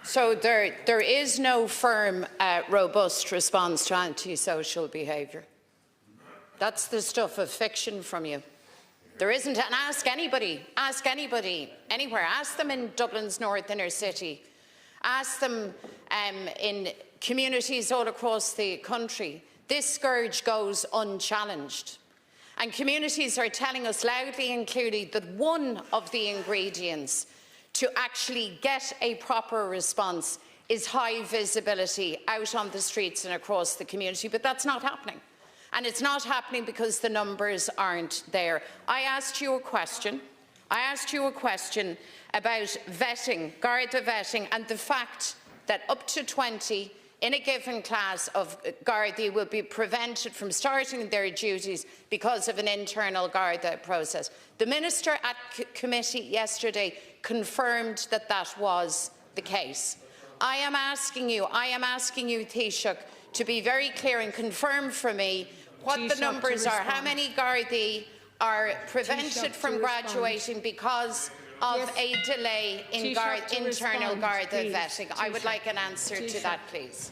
So there is no firm, robust response to antisocial behaviour. That's the stuff of fiction from you. There isn't, and ask anybody, anywhere. Ask them in Dublin's north inner city. Ask them in communities all across the country. This scourge goes unchallenged. And communities are telling us loudly and clearly that one of the ingredients to actually get a proper response is high visibility out on the streets and across the community, but that's not happening. And it's not happening because the numbers aren't there. I asked you a question about vetting, Garda vetting, and the fact that up to 20 in a given class of Gardaí will be prevented from starting their duties because of an internal Garda process. The Minister at committee yesterday confirmed that that was the case. I am asking you, Taoiseach, to be very clear and confirm for me what the numbers are. How many Gardaí are prevented from graduating because of a delay in internal Garda vetting? I would like an answer to that, please.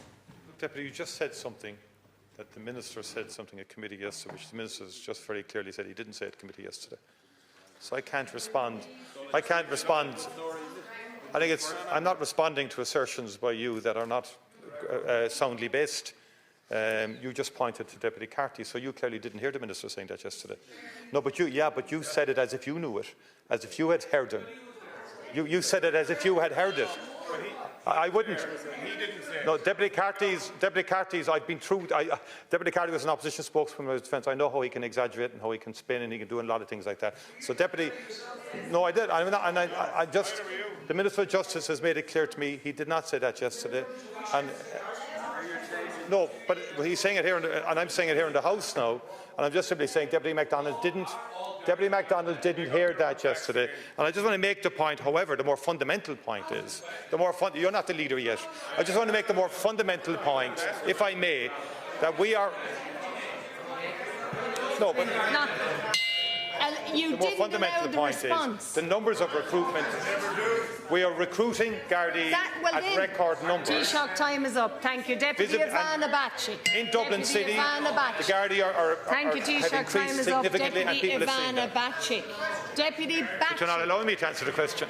Deputy, you just said something that the Minister said something at committee yesterday, which the Minister has just very clearly said he didn't say at committee yesterday. So I can't respond. I think I'm not responding to assertions by you that are not soundly based. You just pointed to Deputy Carty, so you clearly didn't hear the Minister saying that yesterday. No, but you said it as if you knew it, as if you had heard him. You said it as if you had heard it. I wouldn't. No, Deputy Carty's, I've been through. Deputy Carty was an opposition spokesman with defence. I know how he can exaggerate and how he can spin and he can do a lot of things like that. So, Deputy, no, I did. I just, the Minister of Justice has made it clear to me he did not say that yesterday. And no, but he's saying it here, and I'm saying it here in the House now. And I'm just simply saying Deputy McDonald didn't hear that yesterday. And I just want to make the point, however, the more fundamental point is, you're not the leader yet. I just want to make the more fundamental point, if I may, that we are... No, but... the more fundamental point is the numbers of recruitment. We are recruiting Gardaí at record numbers. Taoiseach, time is up. Thank you. Deputy Ivana Bacik. In Dublin City, the Gardaí have increased significantly, and people are seeing that. Deputy Bacik. But you're not allowing me to answer the question.